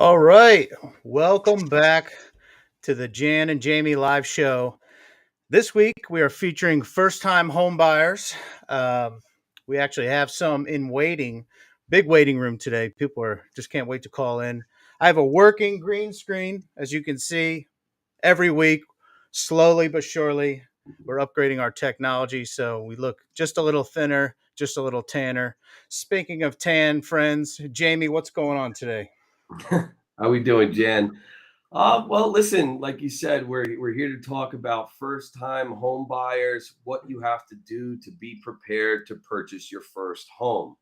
All right. Welcome back to the Jan and Jamie live show. This week we are featuring first time home buyers. We actually have some in waiting, big waiting room today. People are just can't wait to call in. I have a working green screen, as you can see, every week, slowly but surely. We're upgrading our technology so we look just a little thinner, just a little tanner. Speaking of tan, friends, Jamie, what's going on today? How we doing, Jan? Well, listen, like you said, we're here to talk about first-time home buyers, what you have to do to be prepared to purchase your first home.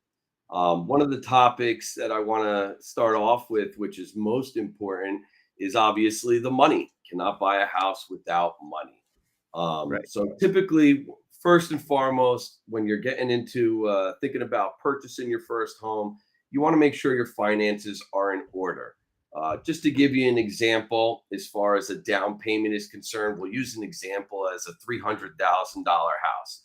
One of the topics that I want to start off with, which is most important, is obviously the money. Cannot buy a house without money. Right. So typically, first and foremost, when you're getting into thinking about purchasing your first home, you want to make sure your finances are in order. Just to give you an example, as far as a down payment is concerned, we'll use an example as a $300,000 house.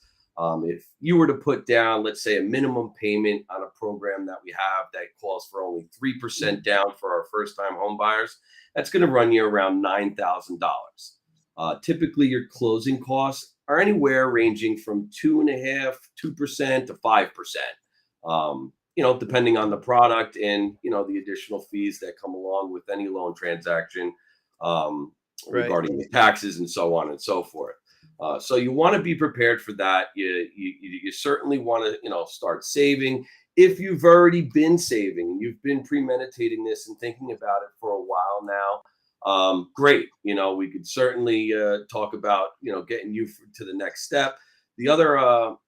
If you were to put down, let's say, a minimum payment on a program that we have that calls for only 3% down for our first time home buyers, that's going to run you around $9,000. Typically, your closing costs are anywhere ranging from 2.5%, 2% to 5%. Depending on the product and the additional fees that come along with any loan transaction Right. regarding the taxes and so on and so forth. So you want to be prepared for that. You certainly want to start saving. If you've already been saving, you've been premeditating this and thinking about it for a while now. Great. We could certainly talk about getting you to the next step. The other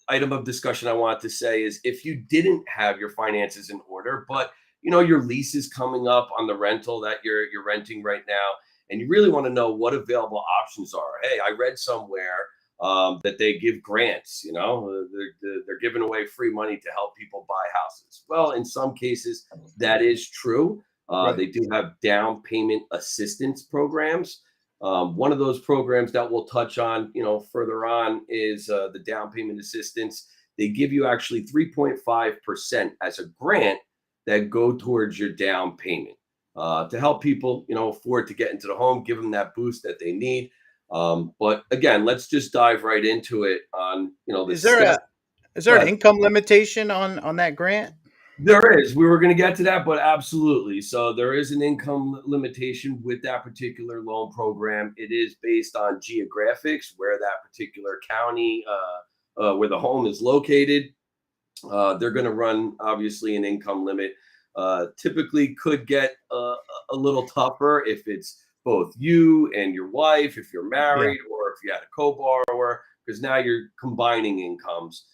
item of discussion I want to say is if you didn't have your finances in order, but your lease is coming up on the rental that you're renting right now, and you really want to know what available options are. Hey, I read somewhere that they give grants. They're giving away free money to help people buy houses. Well, in some cases, that is true. Right. They do have down payment assistance programs. One of those programs that we'll touch on, further on is the down payment assistance. They give you actually 3.5% as a grant that go towards your down payment to help people, afford to get into the home, give them that boost that they need. But again, let's just dive right into it on, the Is there steps. a is there an income limitation on that grant? There is. We were going to get to that, but absolutely. So there is an income limitation with that particular loan program. It is based on geographics, where that particular county, where the home is located. They're going to run obviously an income limit. Typically, could get a little tougher if it's both you and your wife, if you're Yeah. married, or if you had a co-borrower, because now you're combining incomes.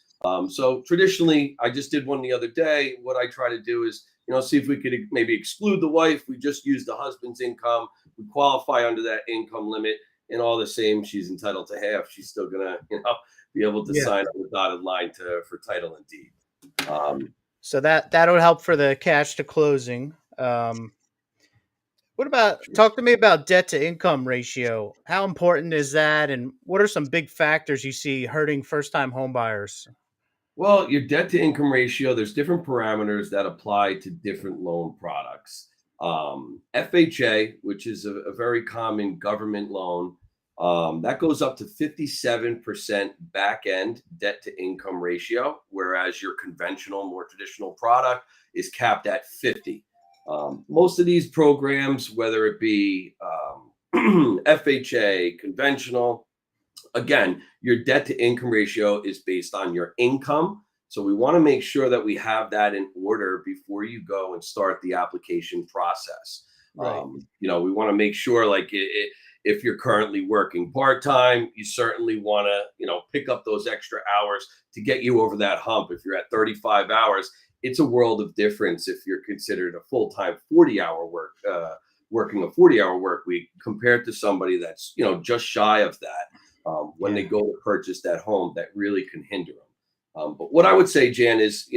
So traditionally, I just did one the other day. What I try to do is, see if we could maybe exclude the wife. We just use the husband's income. We qualify under that income limit, and all the same, she's entitled to half. She's still gonna, be able to Yeah. sign on the dotted line for title and deed. Um, So that would help for the cash to closing. What about talk to me about debt to income ratio? How important is that, and what are some big factors you see hurting first time home buyers? Well, your debt to income ratio, there's different parameters that apply to different loan products. FHA, which is a very common government loan, that goes up to 57% back end debt to income ratio, whereas your conventional, more traditional product is capped at 50. Most of these programs, whether it be FHA, conventional, again, your debt to income ratio is based on your income. So we want to make sure that we have that in order before you go and start the application process. Right. We want to make sure, like, if you're currently working part time, you certainly want to, pick up those extra hours to get you over that hump. If you're at 35 hours, it's a world of difference if you're considered a full time 40-hour working a 40-hour work week compared to somebody that's just shy of that when they Yeah. go to purchase that home, that really can hinder them. But what I would say, Jan, is,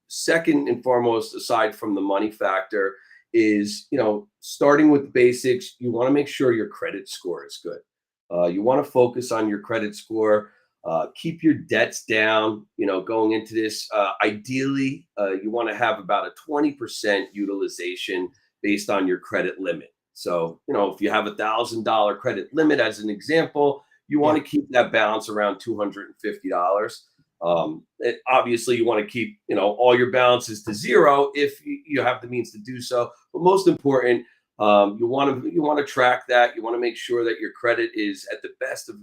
second and foremost, aside from the money factor, is, starting with the basics, you want to make sure your credit score is good. You want to focus on your credit score, keep your debts down, going into this. Ideally, you want to have about a 20% utilization based on your credit limit. So, if you have $1,000 credit limit, as an example, you want to keep that balance around $250. Obviously, you want to keep, all your balances to zero if you have the means to do so. But most important, you want to track that. You want to make sure that your credit is at the best of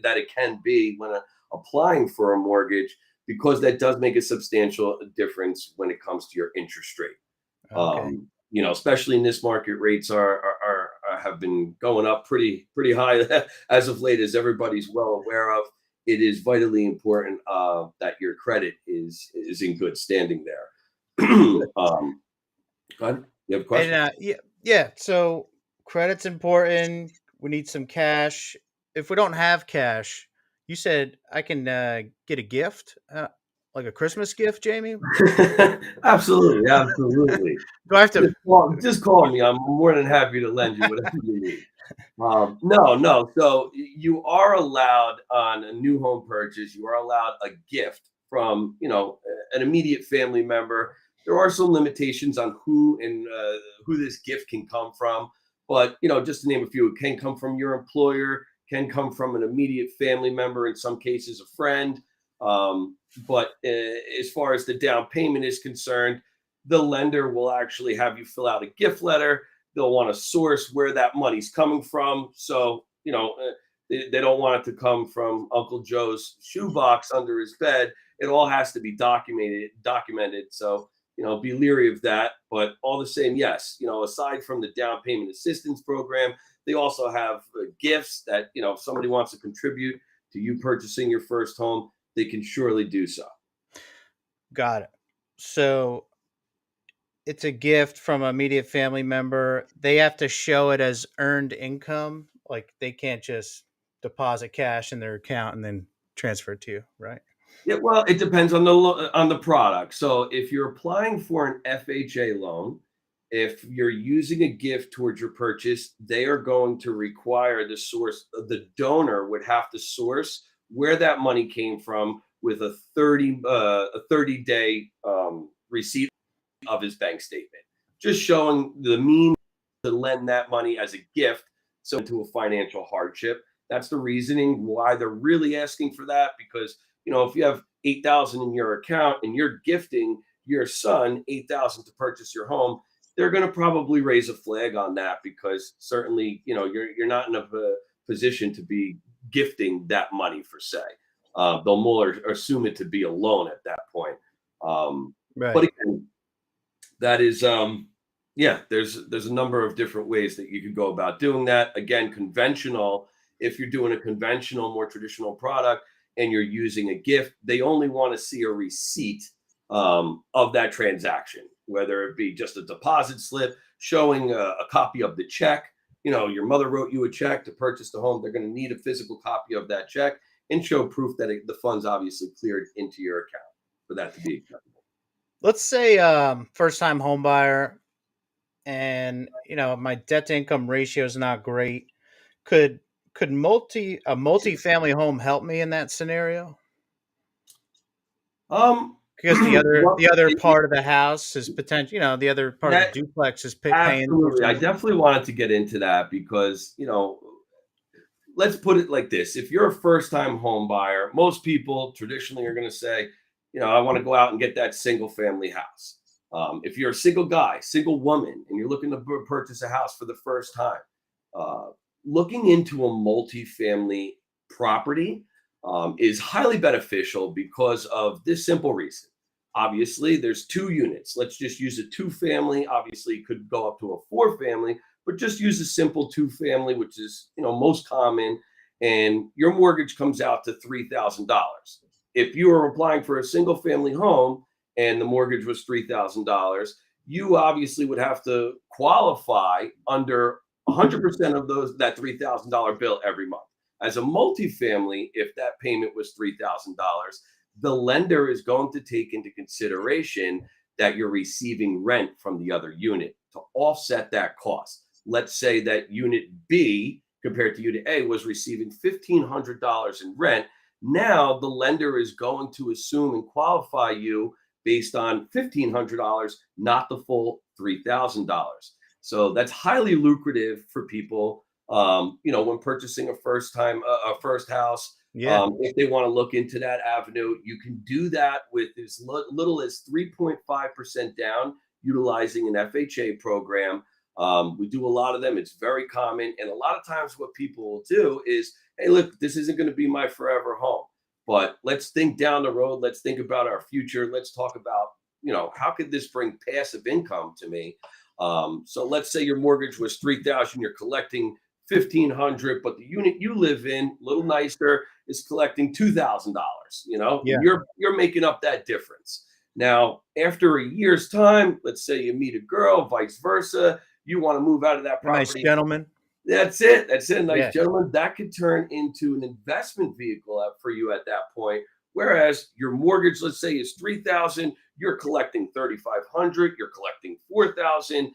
that it can be when applying for a mortgage, because that does make a substantial difference when it comes to your interest rate. Okay. Especially in this market, rates have been going up pretty high as of late, as everybody's well aware of. It is vitally important that your credit is in good standing there. Go ahead. You have a question? And yeah. So credit's important. We need some cash. If we don't have cash, you said I can get a gift, like a Christmas gift, Jamie. Absolutely. Do I have to? Just call me. I'm more than happy to lend you whatever you need. No. So you are allowed on a new home purchase. You are allowed a gift from an immediate family member. There are some limitations on who this gift can come from, but just to name a few, it can come from your employer, can come from an immediate family member, in some cases a friend. But as far as the down payment is concerned, the lender will actually have you fill out a gift letter. They'll want to source where that money's coming from. So, they don't want it to come from Uncle Joe's shoebox under his bed. It all has to be documented. So, be leery of that. But all the same, yes, aside from the down payment assistance program, they also have gifts that, if somebody wants to contribute to you purchasing your first home, they can surely do so. Got it. So it's a gift from an immediate family member. They have to show it as earned income. Like they can't just deposit cash in their account and then transfer it to you, right? Yeah, well, it depends on the product. So if you're applying for an FHA loan, if you're using a gift towards your purchase, they are going to require the donor would have to source where that money came from with a 30-day receipt of his bank statement, just showing the means to lend that money as a gift, so to a financial hardship. That's the reasoning why they're really asking for that, because if you have $8,000 in your account and you're gifting your son $8,000 to purchase your home, they're going to probably raise a flag on that, because certainly you're not in a position to be gifting that money per se. They'll more assume it to be a loan at that point. Right. But again, that is there's a number of different ways that you can go about doing that. Again, conventional, if you're doing a conventional, more traditional product and you're using a gift, they only want to see a receipt of that transaction, whether it be just a deposit slip showing a copy of the check. Your mother wrote you a check to purchase the home. They're going to need a physical copy of that check and show proof that the funds obviously cleared into your account for that to be acceptable. Let's say first time home buyer, and my debt to income ratio is not great. Could multi-family home help me in that scenario? Because the other part of the house is potential. The other part of the duplex is paying. Absolutely, I definitely wanted to get into that because let's put it like this: if you're a first-time home buyer, most people traditionally are going to say, I want to go out and get that single-family house. If you're a single guy, single woman, and you're looking to purchase a house for the first time, looking into a multifamily property is highly beneficial because of this simple reason. Obviously, there's 2 units. Let's just use a 2-family. Obviously, it could go up to a 4-family, but just use a simple 2-family, which is most common, and your mortgage comes out to $3,000. If you are applying for a single-family home and the mortgage was $3,000, you obviously would have to qualify under 100% of that $3,000 bill every month. As a multifamily, if that payment was $3,000, the lender is going to take into consideration that you're receiving rent from the other unit to offset that cost. Let's say that unit B compared to unit A was receiving $1,500 in rent. Now the lender is going to assume and qualify you based on $1,500, not the full $3,000. So that's highly lucrative for people. When purchasing a first house, Yeah. if they want to look into that avenue, you can do that with as little as 3.5% down, utilizing an FHA program. We do a lot of them. It's very common. And a lot of times, what people will do is, hey, look, this isn't going to be my forever home, but let's think down the road. Let's think about our future. Let's talk about, how could this bring passive income to me? So let's say your mortgage was 3,000, you're collecting 1,500, but the unit you live in, a little nicer, is collecting $2,000. Yeah. You're making up that difference. Now, after a year's time, let's say you meet a girl, vice versa, you want to move out of that A nice property. gentleman. That's it. That's it. Nice Yeah. gentleman. That could turn into an investment vehicle for you at that point. Whereas your mortgage, let's say, is 3,000, you're collecting 3,500, you're collecting 4,000.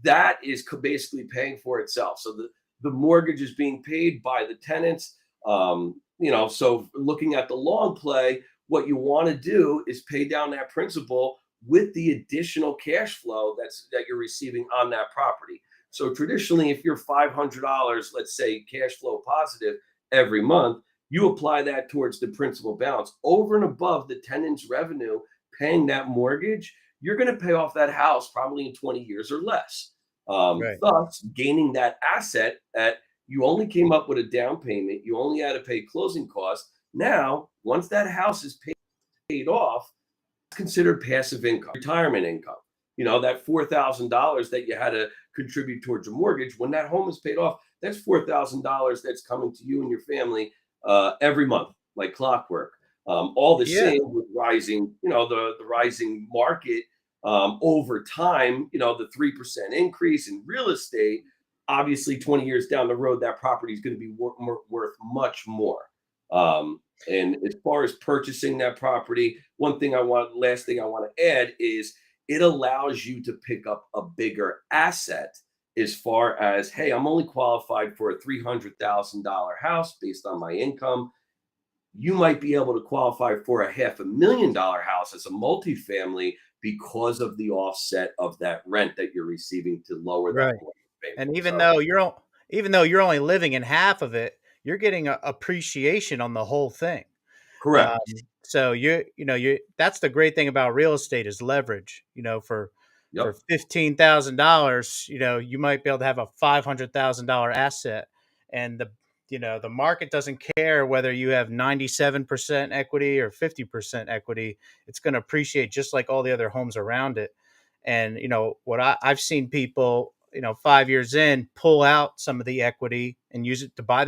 That is basically paying for itself. So the mortgage is being paid by the tenants. So looking at the long play, what you want to do is pay down that principal with the additional cash flow that you're receiving on that property. So traditionally, if you're $500, let's say cash flow positive every month, you apply that towards the principal balance over and above the tenant's revenue paying that mortgage. You're going to pay off that house probably in 20 years or less. Right. Thus, gaining that asset that you only came up with a down payment, you only had to pay closing costs. Now, once that house is paid off, it's considered passive income, retirement income. That $4,000 that you had to contribute towards your mortgage, when that home is paid off, that's $4,000 that's coming to you and your family every month, like clockwork. All the Yeah. same with rising, the rising market over time, the 3% increase in real estate, obviously 20 years down the road, that property is going to be worth much more. And as far as purchasing that property, last thing I want to add is it allows you to pick up a bigger asset as far as, hey, I'm only qualified for a $300,000 house based on my income. You might be able to qualify for a $500,000 house as a multifamily because of the offset of that rent that you're receiving to lower that Right. mortgage payment. And So, even though you're only living in half of it, you're getting a appreciation on the whole thing. Um, correct. so you that's the great thing about real estate is leverage. For Yep. $15,000, you might be able to have a $500,000 asset, and the market doesn't care whether you have 97% equity or 50% equity. It's going to appreciate just like all the other homes around it. And what I've seen people, 5 years in, pull out some of the equity and use it to buy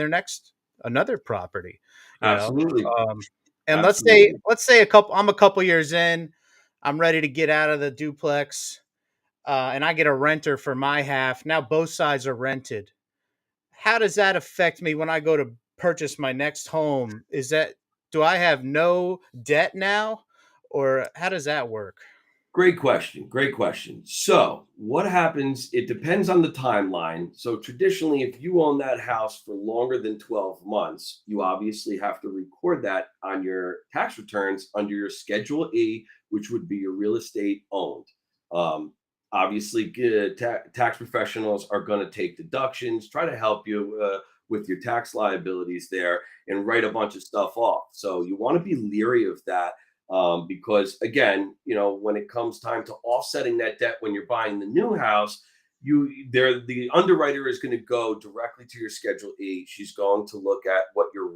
another property. You know, Absolutely. um, and let's say Absolutely. I'm a couple years in, I'm ready to get out of the duplex, and I get a renter for my half. Now both sides are rented. How does that affect me when I go to purchase my next home? Do I have no debt now, or how does that work? Great question. Great question. So, what happens? It depends on the timeline. So, traditionally, if you own that house for longer than 12 months, you obviously have to record that on your tax returns under your Schedule E, which would be your real estate owned. Um, Obviously, tax professionals are going to take deductions, try to help you with your tax liabilities there, and write a bunch of stuff off. So, you want to be leery of that because again, when it comes time to offsetting that debt when you're buying the new house, the underwriter is going to go directly to your Schedule E. She's going to look at what your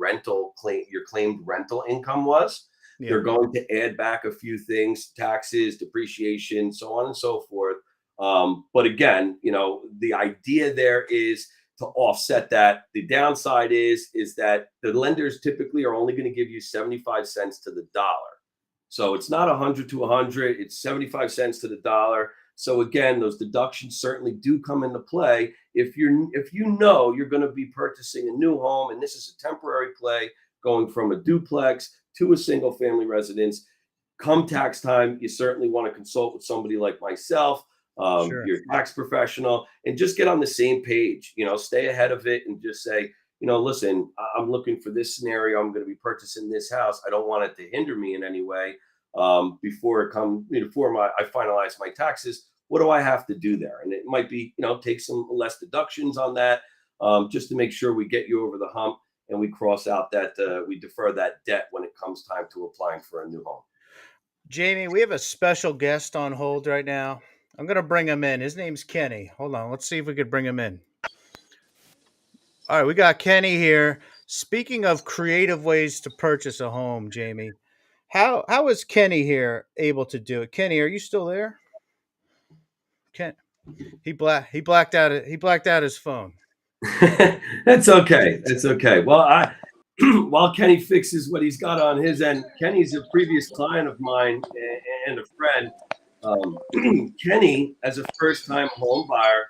claimed rental income was. Yeah. They're going to add back a few things, taxes, depreciation, so on and so forth. But again, the idea there is to offset that. The downside is that the lenders typically are only going to give you 75 cents to the dollar. So it's not 100 to 100, it's 75 cents to the dollar. So again, those deductions certainly do come into play if you're going to be purchasing a new home and this is a temporary play going from a duplex to a single family residence. Come tax time, you certainly want to consult with somebody like myself, Sure. your tax professional, and just get on the same page. Stay ahead of it and just say, listen, I'm looking for this scenario. I'm going to be purchasing this house. I don't want it to hinder me in any way before I finalize my taxes. what do I have to do there? And it might be, take some less deductions on that, just to make sure we get you over the hump and we cross out that, we defer that debt when it comes time to applying for a new home. Jamie, we have a special guest on hold right now. I'm going to bring him in. His name's Kenny. Hold on. Let's see if we could bring him in. All right, we got Kenny here. Speaking of creative ways to purchase a home, Jamie, how is Kenny here able to do it? Kenny, are you still there? Ken, he blacked out his phone. That's okay. That's okay. Well, while Kenny fixes what he's got on his end, Kenny's a previous client of mine and a friend. Kenny, as a first-time home buyer,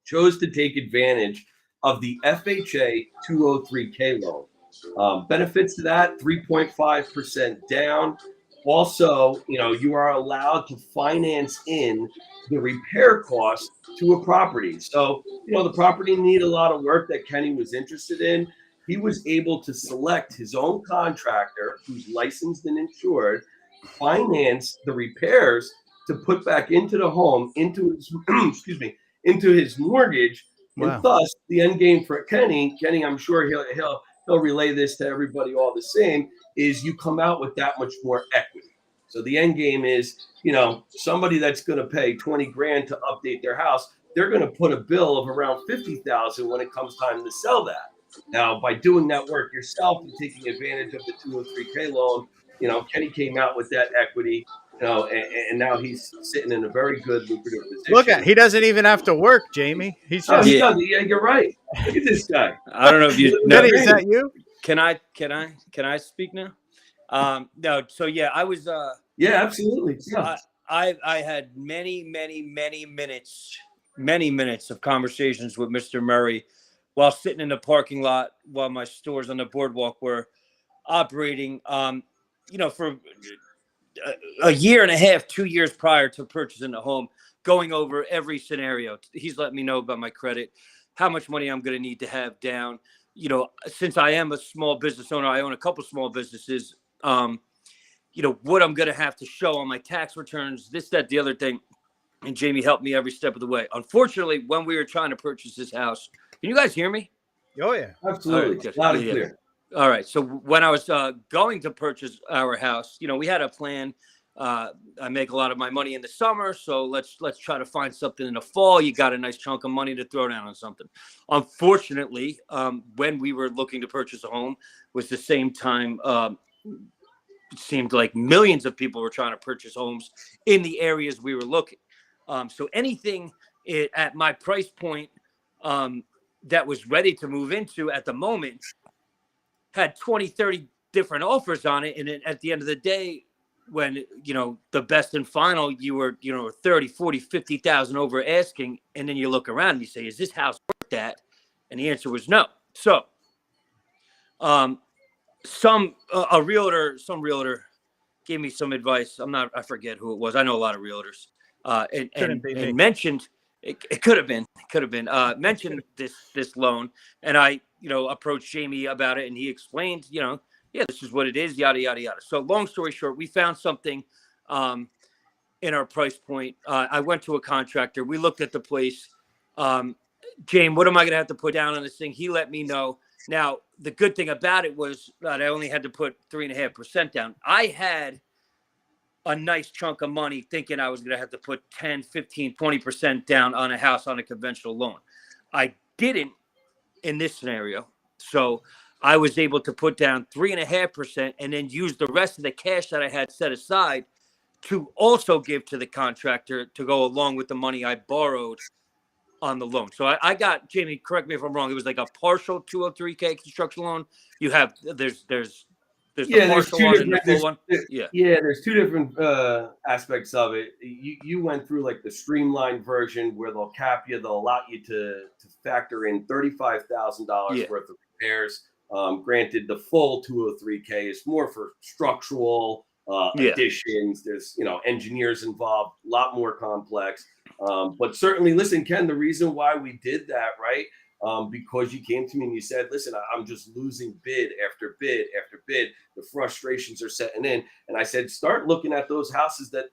chose to take advantage of the FHA 203K loan. Benefits to that, 3.5% down. Also, you are allowed to finance in the repair cost to a property. So, the property needed a lot of work that Kenny was interested in. He was able to select his own contractor who's licensed and insured, finance the repairs to put back into the home, into his into his mortgage. Wow. And thus the end game for Kenny, I'm sure he'll relay this to everybody all the same, is you come out with that much more equity. So the end game is, somebody that's going to pay 20 grand to update their house, they're going to put a bill of around 50,000 when it comes time to sell that. Now, by doing that work yourself and taking advantage of the 203K loan, Kenny came out with that equity, and now he's sitting in a very good, lucrative position. He doesn't even have to work, Jamie. He's just. Yeah, you're right. Look at this guy. I don't know if you know. Is that you? Can I speak now? No. So yeah, I was. Yeah, absolutely. Yeah. I had many minutes of conversations with Mr. Murray while sitting in the parking lot while my stores on the boardwalk were operating. For a year and a half, 2 years prior to purchasing the home, going over every scenario. He's let me know about my credit, how much money I'm going to need to have down. Since I am a small business owner, I own a couple small businesses. What I'm going to have to show on my tax returns, this, that, the other thing. And Jamie helped me every step of the way. Unfortunately, when we were trying to purchase this house, can you guys hear me? Oh, yeah. Absolutely. Loud and clear. All right. So when I was going to purchase our house, we had a plan. I make a lot of my money in the summer, so let's try to find something in the fall. You got a nice chunk of money to throw down on something. Unfortunately, when we were looking to purchase a home, was the same time. It seemed like millions of people were trying to purchase homes in the areas we were looking. So anything at my price point that was ready to move into at the moment had 20, 30 different offers on it. And then at the end of the day, when, the best and final, you were, 30, 40, 50,000 over asking. And then you look around and you say, is this house worth that? And the answer was no. So some realtor gave me some advice. I forget who it was. I know a lot of realtors. And mentioned it could have been mentioned this loan, and I approached Jamie about it, and he explained this is what it is, yada yada yada. So long story short, we found something in our price point. I went to a contractor. We looked at the place. James, what am I going to have to put down on this thing? He let me know. Now the good thing about it was that I only had to put 3.5% down. I had a nice chunk of money thinking I was going to have to put 10, 15, 20% down on a house on a conventional loan. I didn't in this scenario. So I was able to put down 3.5% and then use the rest of the cash that I had set aside to also give to the contractor to go along with the money I borrowed on the loan. So I got, Jamie, correct me if I'm wrong, it was like a partial 203K construction loan. You have, there's the partial one and the full one. There's two different aspects of it. You went through like the streamlined version where they'll cap you, they'll allow you to factor in $35,000 worth of repairs. Granted, the full 203K is more for structural additions. There's engineers involved, a lot more complex. But certainly, listen, Ken, the reason why we did that, right? Because you came to me and you said, listen, I'm just losing bid after bid after bid. The frustrations are setting in. And I said, start looking at those houses that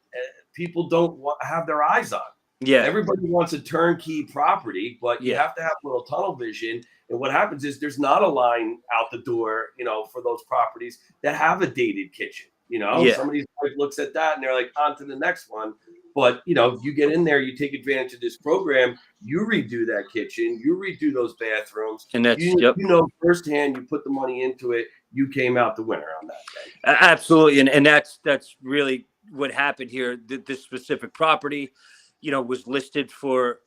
people don't have their eyes on. Yeah. Everybody wants a turnkey property, but you have to have a little tunnel vision. And what happens is there's not a line out the door, for those properties that have a dated kitchen. Somebody's wife looks at that and they're like, on to the next one. But, you get in there, you take advantage of this program, you redo that kitchen, you redo those bathrooms. And that's, firsthand, you put the money into it, you came out the winner on that day. Absolutely. And that's really what happened here. This specific property, was listed for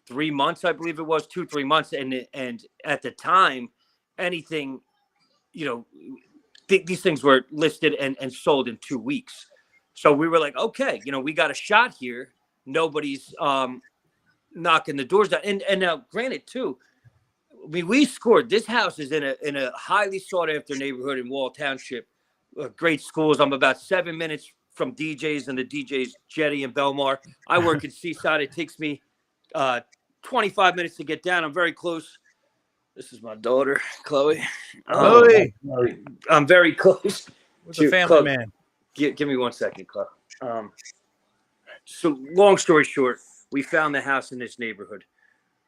3 months, I believe it was 2-3 months. And at the time, anything, these things were listed and sold in 2 weeks. So we were like, okay, we got a shot here. Nobody's knocking the doors down. And now, granted, too, I mean, we scored. This house is in a highly sought after neighborhood in Wall Township. Great schools. I'm about 7 minutes from DJs and the DJs Jetty and Belmar. I work in Seaside. It takes me 25 minutes to get down. I'm very close. This is my daughter, Chloe. Chloe. I'm very close. What's a family Chloe, man? Give me 1 second, Chloe. So long story short, we found the house in this neighborhood.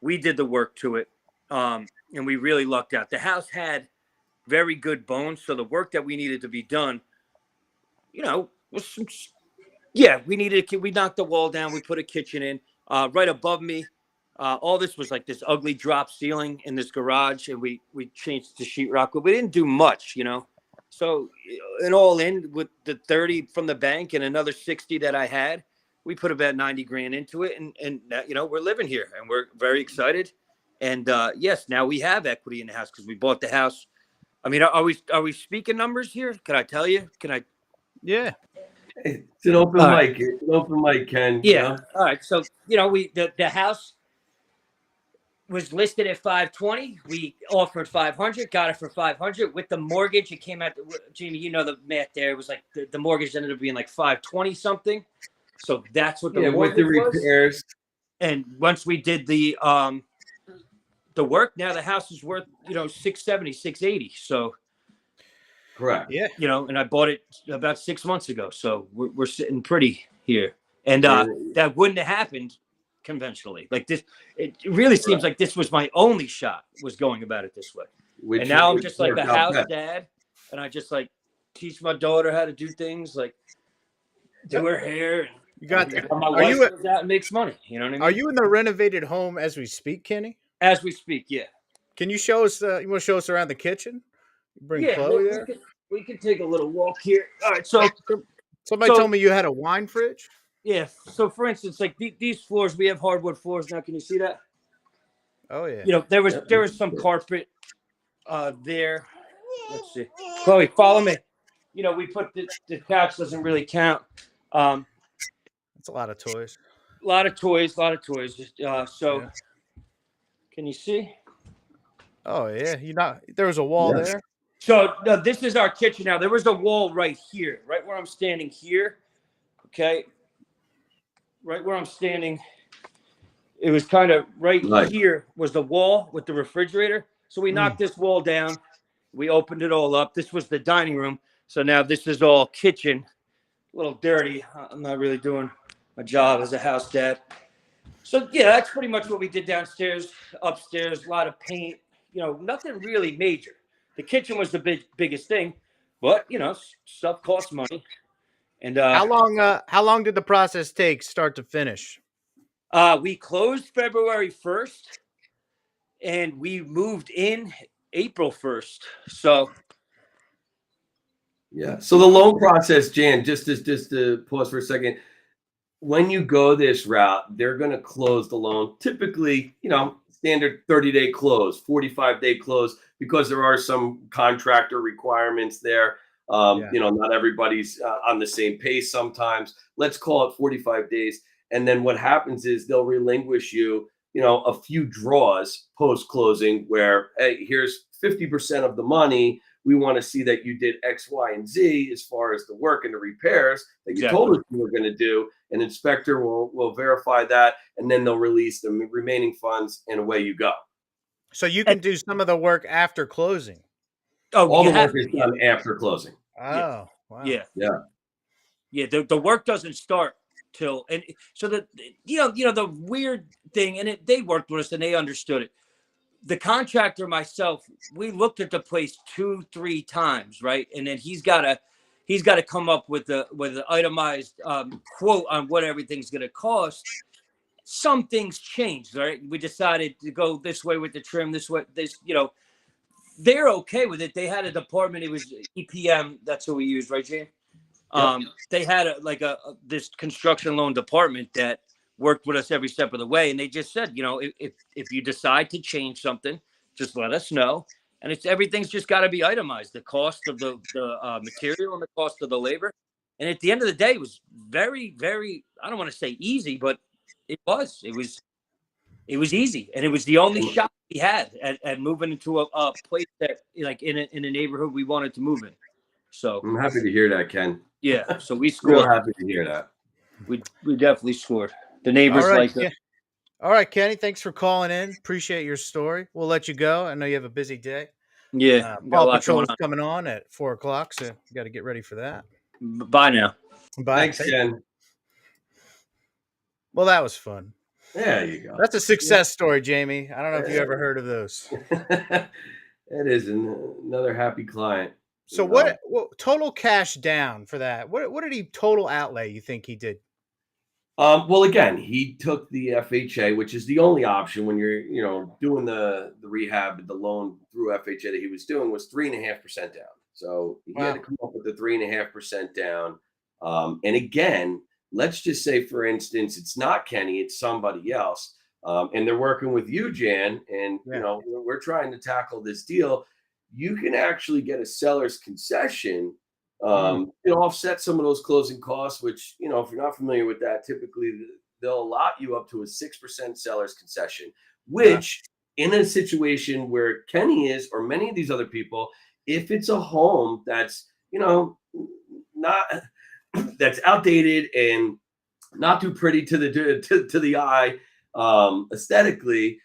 We did the work to it. And we really lucked out. The house had very good bones. So the work that we needed to be done, was we knocked the wall down. We put a kitchen in right above me. All this was like this ugly drop ceiling in this garage. And we changed it to sheetrock, but we didn't do much, So in with the 30 from the bank and another 60 that I had, we put about 90 grand into it. And we're living here and we're very excited. And yes, now we have equity in the house because we bought the house. I mean, are we speaking numbers here? Can I tell you? Can I? Yeah. It's an open mic. It's an open mic, Ken. Yeah. All right. So the house was listed at 520. We offered 500. Got it for 500 with the mortgage. It came out. Jamie, the math there. It was like the mortgage ended up being like 520 something. So that's what the mortgage with the repairs. Was. And once we did the work, now the house is worth 670, 680. So correct. Yeah. And I bought it about 6 months ago. So we're sitting pretty here. And that wouldn't have happened conventionally. Like this, it really seems like this was my only shot, was going about it this way. And now I'm just like a house dad, and I just like teach my daughter how to do things, like do her hair. You got that. My wife goes out and makes money. You know what I mean? Are you in the renovated home as we speak, Kenny? As we speak, yeah. Can you show us? You want to show us around the kitchen? Bring Chloe there. We can take a little walk here. All right. So somebody told me you had a wine fridge. Yeah. So for instance, like these floors, we have hardwood floors now. Can you see that? Oh yeah. There was some carpet there. Let's see. Chloe, follow me. We put the couch doesn't really count. That's a lot of toys. A lot of toys. So can you see? Oh yeah. There was a wall there. So this is our kitchen now. There was a wall right here, right where I'm standing here. Okay. Right where I'm standing. It was kind of right here was the wall with the refrigerator. So we knocked this wall down. We opened it all up. This was the dining room. So now this is all kitchen. A little dirty. I'm not really doing my job as a house dad. So yeah, that's pretty much what we did downstairs. Upstairs, a lot of paint. Nothing really major. The kitchen was the biggest thing, but stuff costs money. And how long did the process take, start to finish? We closed February 1st, and we moved in April 1st. So yeah. So the loan process, Jan, just to pause for a second. When you go this route, they're going to close the loan. Typically, standard 30-day close, 45-day close, because there are some contractor requirements there. Not everybody's on the same pace sometimes. Let's call it 45 days. And then what happens is they'll relinquish you, a few draws post-closing where, hey, here's 50% of the money. We want to see that you did X, Y, and Z as far as the work and the repairs that you told us you were going to do. An inspector will verify that, and then they'll release the remaining funds, and away you go. So you can do some of the work after closing. Oh, all the work is done after closing. Oh, wow. Yeah. The work doesn't start till, and so that, the weird thing, and they worked with us and they understood it. The contractor, myself, we looked at the place 2-3 times, right? And then he's got to come up with the itemized quote on what everything's going to cost. Some things changed, right? We decided to go this way with the trim, this way, they're okay with it. They had a department. It was EPM. That's who we used, right, Jane? They had this construction loan department that worked with us every step of the way. And they just said, if you decide to change something, just let us know. And everything's just got to be itemized. The cost of the material and the cost of the labor. And at the end of the day, it was very, very, I don't want to say easy, but it was easy. And it was the only shot we had at moving into a place that, like, in a neighborhood we wanted to move in. So I'm happy to hear that, Ken. Yeah. So we scored. Real happy to hear that. We definitely scored. The neighbors like it. All right, Kenny, thanks for calling in. Appreciate your story. We'll let you go. I know you have a busy day. Yeah. Paw Patrol is coming on at 4:00, so you got to get ready for that. Bye now. Bye. Thanks, Ken. Well, that was fun. There you go. That's a success story, Jamie. I don't know if you ever heard of those. It is another happy client. So what total cash down for that? What did he total outlay you think he did? Well, again, he took the FHA, which is the only option when you're, doing the rehab, the loan through FHA that he was doing was 3.5% down. So he had to come up with the 3.5% down. And again, let's just say, for instance, it's not Kenny, it's somebody else. And they're working with you, Jan, and we're trying to tackle this deal. You can actually get a seller's concession to offset some of those closing costs, which, if you're not familiar with that, typically they'll allot you up to a 6% seller's concession, which in a situation where Kenny is, or many of these other people, if it's a home that's, not that's outdated and not too pretty to the eye, aesthetically,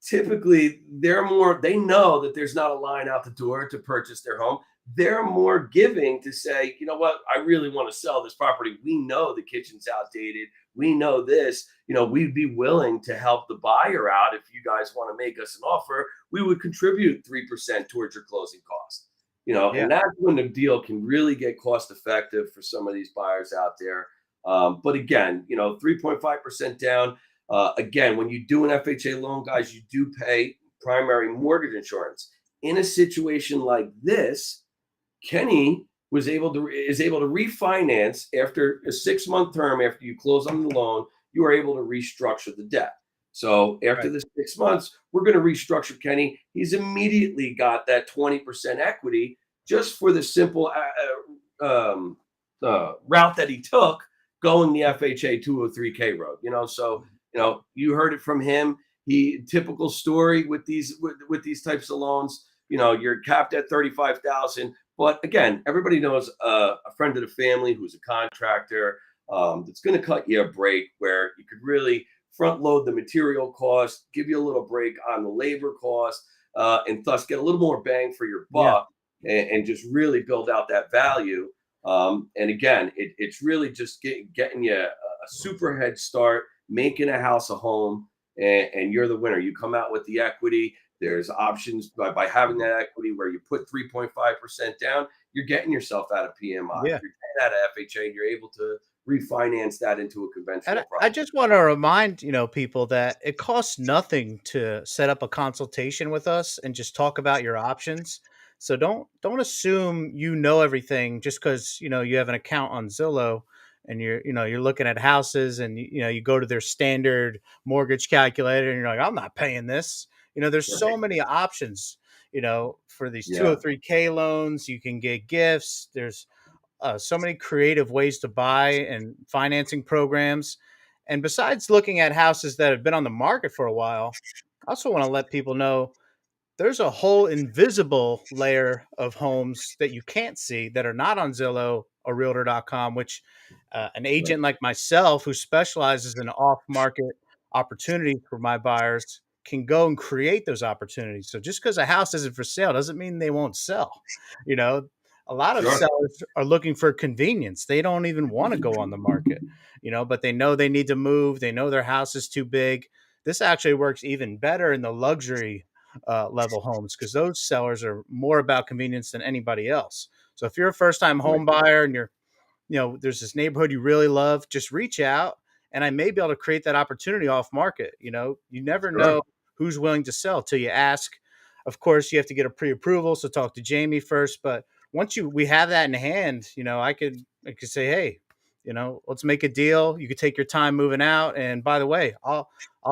typically they know that there's not a line out the door to purchase their home. They're more giving to say, you know what, I really want to sell this property. We know the kitchen's outdated. We know this, we'd be willing to help the buyer out. If you guys want to make us an offer, we would contribute 3% towards your closing cost. And that's when the deal can really get cost effective for some of these buyers out there. But again, 3.5% down. Again, when you do an FHA loan, guys, you do pay primary mortgage insurance. In a situation like this, Kenny is able to refinance after a 6-month term. After you close on the loan, you are able to restructure the debt. So after the 6 months, we're going to restructure Kenny. He's immediately got that 20% equity just for the simple route that he took going the FHA 203K road. So you heard it from him. Typical story with these types of loans. You're capped at $35,000. But again, everybody knows a friend of the family who's a contractor that's going to cut you a break where you could really front load the material cost, give you a little break on the labor cost, and thus get a little more bang for your buck and just really build out that value. And again, it's really just getting you a super head start, making a house a home, and you're the winner. You come out with the equity. There's options by having that equity where you put 3.5% down, you're getting yourself out of PMI. You're getting out of FHA, and you're able to refinance that into a conventional property. I just want to remind people that it costs nothing to set up a consultation with us and just talk about your options. So don't assume everything just because you have an account on Zillow and you're looking at houses and you go to their standard mortgage calculator and you're like, I'm not paying this. There's so many options, for these 203K loans. You can get gifts. There's so many creative ways to buy and financing programs. And besides looking at houses that have been on the market for a while, I also want to let people know there's a whole invisible layer of homes that you can't see that are not on Zillow or Realtor.com, which an agent like myself who specializes in off-market opportunities for my buyers can go and create those opportunities. So just because a house isn't for sale doesn't mean they won't sell. A a lot of Sure. sellers are looking for convenience. They don't even want to go on the market, but they know they need to move. They know their house is too big. This actually works even better in the luxury level homes because those sellers are more about convenience than anybody else. So if you're a first time home buyer and there's this neighborhood you really love, just reach out and I may be able to create that opportunity off market. You never know who's willing to sell till you ask. Of course, you have to get a pre-approval, so talk to Jamie first. But once we have that in hand, I could say, hey, let's make a deal. You could take your time moving out, and by the way, I'll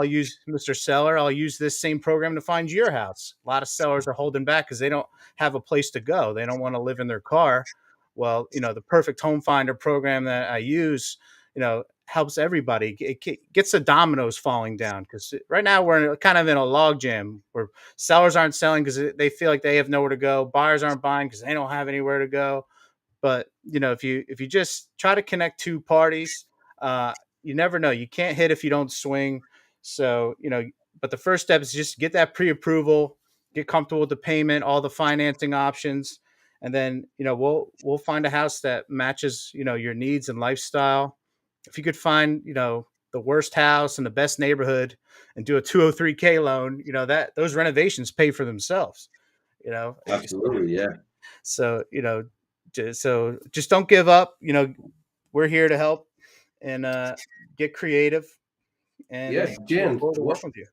use Mr. Seller. I'll use this same program to find your house. A lot of sellers are holding back because they don't have a place to go. They don't want to live in their car. Well, the Perfect Home Finder program that I use, helps everybody. It gets the dominoes falling down because right now we're kind of in a log jam where sellers aren't selling because they feel like they have nowhere to go. Buyers aren't buying because they don't have anywhere to go. But if you just try to connect two parties, you never know. You can't hit if you don't swing. So but the first step is just get that pre-approval, get comfortable with the payment, all the financing options, and then we'll find a house that matches your needs and lifestyle. If you could find the worst house in the best neighborhood and do a 203K loan, that those renovations pay for themselves. Absolutely, yeah. So so just don't give up. We're here to help and get creative. And Yeah, Jan, look forward to working with you.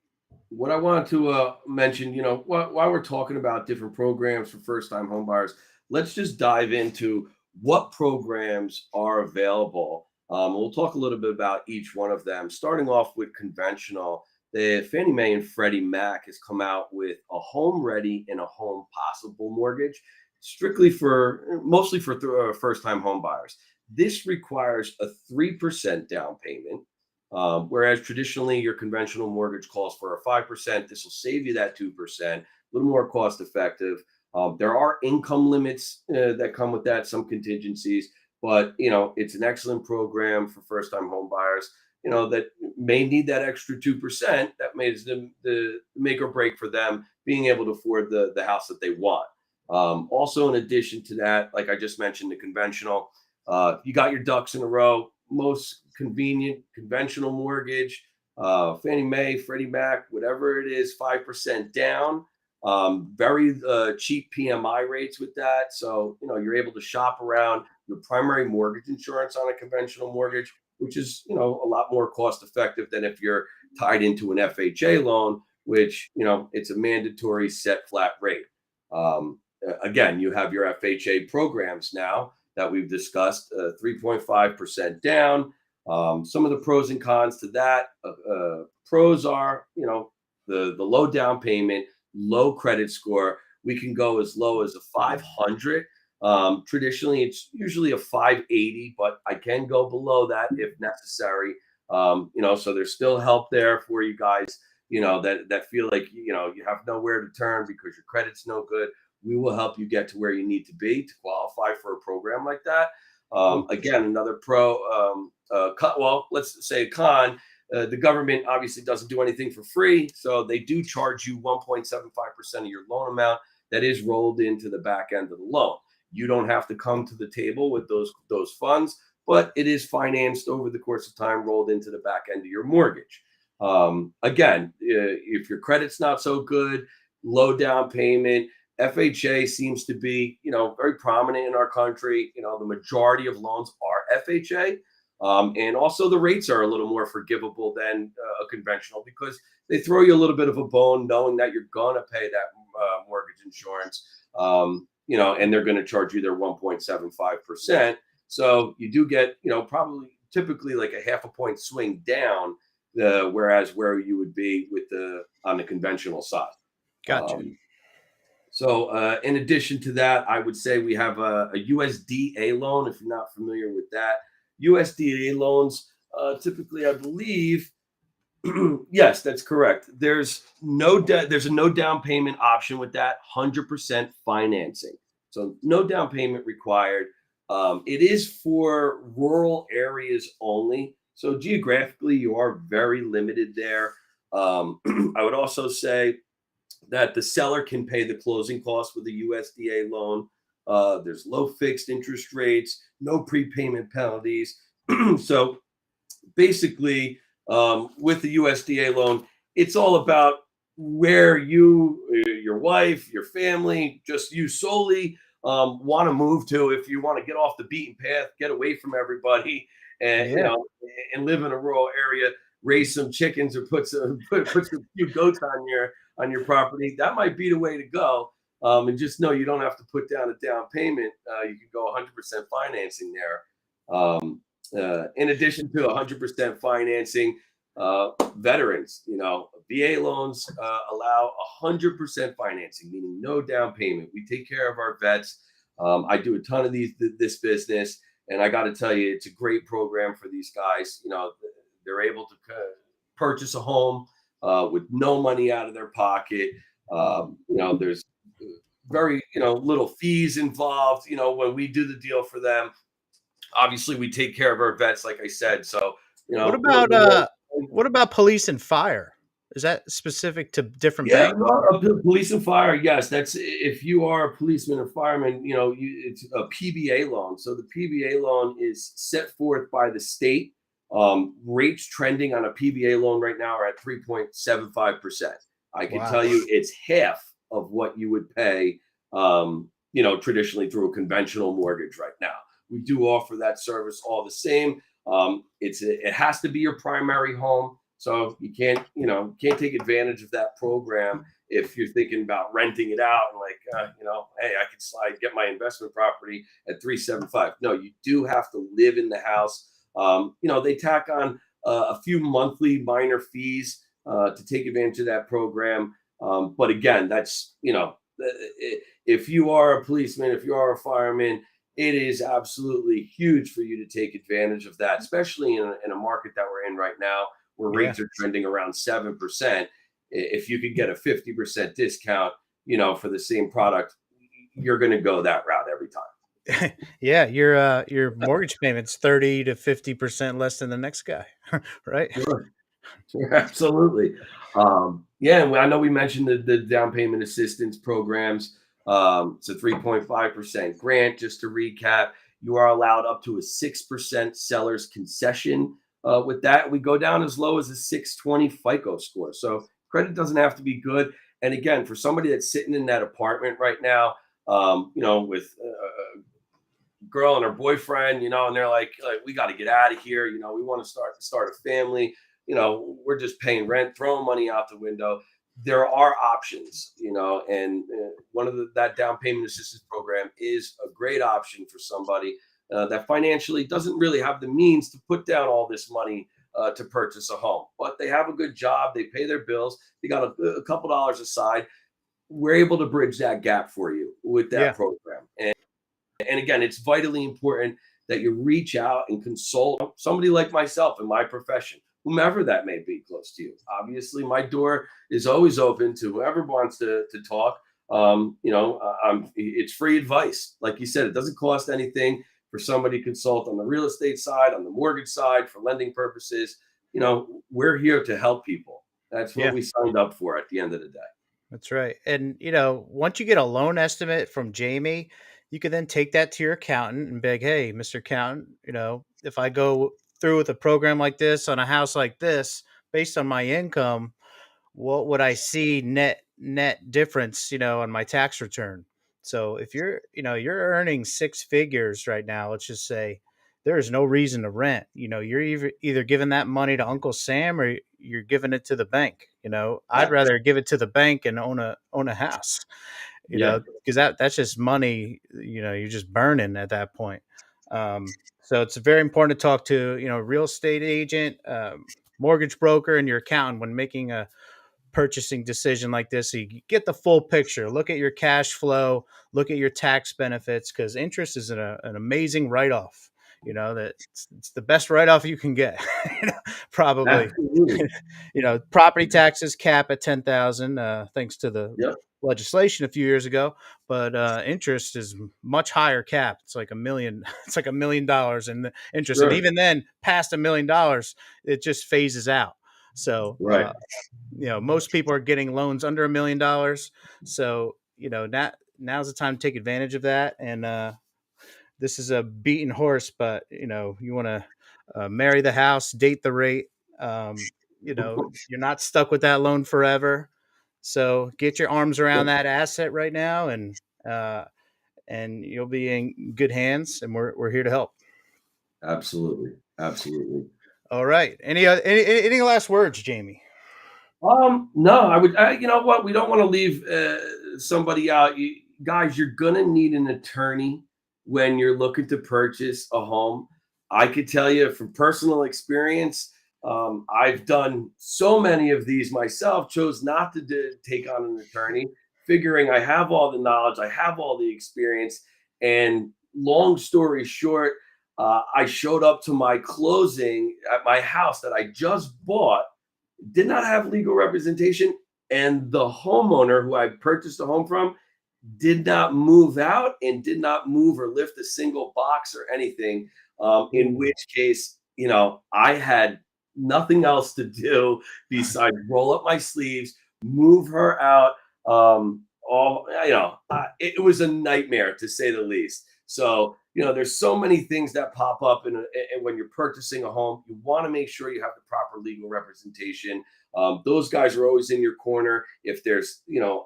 what I wanted to mention, while we're talking about different programs for first-time homebuyers, let's just dive into what programs are available. We'll talk a little bit about each one of them, starting off with conventional. The Fannie Mae and Freddie Mac has come out with a home ready and a home possible mortgage, mostly for first-time home buyers. This requires a 3% down payment, whereas traditionally your conventional mortgage calls for a 5%. This will save you that 2%, a little more cost effective. There are income limits that come with that, some contingencies, but it's an excellent program for first-time home buyers. That may need that extra 2%. That makes them the make or break for them being able to afford the house that they want. Also, in addition to that, like I just mentioned, the conventional, you got your ducks in a row. Most convenient conventional mortgage, Fannie Mae, Freddie Mac, whatever it is, 5% down. Very cheap PMI rates with that. So, you're able to shop around your primary mortgage insurance on a conventional mortgage, which is, a lot more cost effective than if you're tied into an FHA loan, which, it's a mandatory set flat rate. Again, you have your FHA programs now that we've discussed, 3.5% down. Some of the pros and cons to that, pros are, the low down payment, low credit score. We can go as low as a 500. Traditionally, it's usually a 580, but I can go below that if necessary. So there's still help there for you guys, that feel like, you have nowhere to turn because your credit's no good. We will help you get to where you need to be to qualify for a program like that. Again, another pro, let's say a con. The government obviously doesn't do anything for free, so they do charge you 1.75% of your loan amount that is rolled into the back end of the loan. You don't have to come to the table with those funds, but it is financed over the course of time, rolled into the back end of your mortgage. Again, if your credit's not so good, low down payment, FHA seems to be, very prominent in our country. The majority of loans are FHA. And also the rates are a little more forgivable than a conventional because they throw you a little bit of a bone knowing that you're going to pay that mortgage insurance, and they're going to charge you their 1.75%. So you do get, probably typically like a half a point swing down, whereas where you would be on the conventional side. Gotcha. So in addition to that, I would say we have a USDA loan. If you're not familiar with that, USDA loans, typically, I believe, yes, that's correct. There's a no down payment option with that, 100% financing. So no down payment required. It is for rural areas only. So geographically, you are very limited there. I would also say that the seller can pay the closing costs with a USDA loan. There's low fixed interest rates, no prepayment penalties. So basically, with the USDA loan, it's all about where you, your wife, your family, just you solely want to move to. If you want to get off the beaten path, get away from everybody, and Yeah. and live in a rural area, raise some chickens or put some few goats on your property, that might be the way to go. And just know you don't have to put down a down payment. You can go 100% financing there. In addition to 100% financing, veterans, VA loans allow 100% financing, meaning no down payment. We take care of our vets. I do a ton of this business, and I got to tell you, it's a great program for these guys. They're able to purchase a home with no money out of their pocket. There's very little fees involved. When we do the deal for them, obviously we take care of our vets, like I said. So what about police and fire? Is that specific to different yeah, banks? no, police and fire. Yes, that's if you are a policeman or fireman. It's a PBA loan. So the PBA loan is set forth by the state. Rates trending on a PBA loan right now are at 3.75%. I can tell you it's half of what you would pay, traditionally through a conventional mortgage right now. We do offer that service all the same. It has to be your primary home. So you can't take advantage of that program if you're thinking about renting it out and hey, I could get my investment property at 3.75. No, you do have to live in the house. They tack on a few monthly minor fees to take advantage of that program. But again, that's, if you are a policeman, if you are a fireman, it is absolutely huge for you to take advantage of that, especially in a market that we're in right now, where rates are trending around 7%. If you could get a 50% discount, for the same product, you're going to go that route every time. Yeah, your mortgage payment's 30 to 50% less than the next guy, right? Sure, absolutely. I know we mentioned the down payment assistance programs. It's a 3.5% grant. Just to recap, you are allowed up to a 6% seller's concession. With that, we go down as low as a 620 FICO score. So credit doesn't have to be good. And again, for somebody that's sitting in that apartment right now, with a girl and her boyfriend, and they're like we got to get out of here. We want to start a family. We're just paying rent, throwing money out the window. There are options, and one of that down payment assistance program is a great option for somebody that financially doesn't really have the means to put down all this money to purchase a home, but they have a good job, they pay their bills, they got a couple dollars aside. We're able to bridge that gap for you with that program. And again, it's vitally important that you reach out and consult somebody like myself in my profession, whomever that may be close to you. Obviously, my door is always open to whoever wants to talk. It's free advice. Like you said, it doesn't cost anything for somebody to consult on the real estate side, on the mortgage side, for lending purposes. We're here to help people. That's what we signed up for at the end of the day. That's right. And, once you get a loan estimate from Jamie, you can then take that to your accountant and be like, hey, Mr. Accountant, if I go through with a program like this on a house like this, based on my income, what would I see net difference, on my tax return? So if you're earning six figures right now, let's just say, there is no reason to rent. You're either giving that money to Uncle Sam or you're giving it to the bank. I'd rather give it to the bank and own a house, because that's just money, you're just burning at that point. So it's very important to talk to, real estate agent, mortgage broker, and your accountant when making a purchasing decision like this. So you get the full picture, look at your cash flow, look at your tax benefits, because interest is an amazing write-off. It's the best write-off you can get, probably. Property taxes cap at 10,000, thanks to the legislation a few years ago, but interest is much higher cap. It's like $1 million. It's like $1 million in the interest, and even then, past $1 million, it just phases out. So, most people are getting loans under $1 million. So, now's the time to take advantage of that. And this is a beaten horse, but you want to marry the house, date the rate. You're not stuck with that loan forever. So get your arms around that asset right now, and you'll be in good hands. And we're here to help. Absolutely. All right. Any last words, Jamie? No, I would. You know what? We don't want to leave somebody out. Guys, you're gonna need an attorney when you're looking to purchase a home. I could tell you from personal experience. I've done so many of these myself. Chose not to take on an attorney, figuring I have all the knowledge, I have all the experience, and long story short, I showed up to my closing at my house that I just bought, did not have legal representation, and the homeowner who I purchased the home from did not move out and did not move or lift a single box or anything. In which case, I had nothing else to do besides roll up my sleeves, move her out. It was a nightmare to say the least. So, there's so many things that pop up, and when you're purchasing a home, you want to make sure you have the proper legal representation. Those guys are always in your corner. If there's,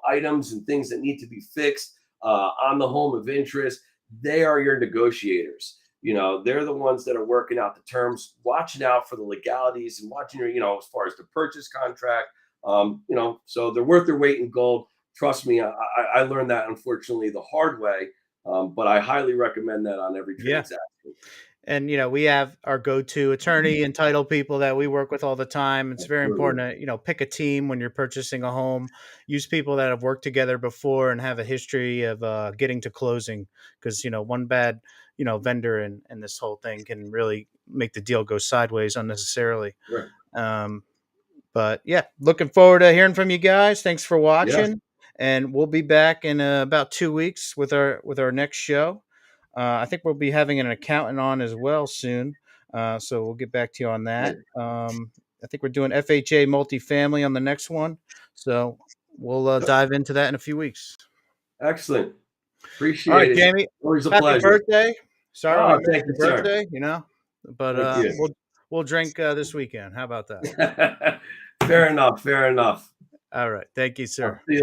items and things that need to be fixed on the home of interest, they are your negotiators. They're the ones that are working out the terms, watching out for the legalities and watching your, as far as the purchase contract. So they're worth their weight in gold. Trust me, I learned that, unfortunately, the hard way. But I highly recommend that on every transaction. And, we have our go-to attorney and title people that we work with all the time. It's very important to, pick a team when you're purchasing a home. Use people that have worked together before and have a history of getting to closing, because, one bad, vendor and this whole thing can really make the deal go sideways unnecessarily. Right. But yeah, looking forward to hearing from you guys. Thanks for watching. Yeah. And we'll be back in about 2 weeks with our next show. I think we'll be having an accountant on as well soon. So we'll get back to you on that. I think we're doing FHA multifamily on the next one. So we'll dive into that in a few weeks. Excellent. Appreciate All right, it. Jamie. Always a happy pleasure. Birthday. Sorry, thank you, birthday, sir. But we'll drink this weekend. How about that? Fair enough. All right. Thank you, sir. See you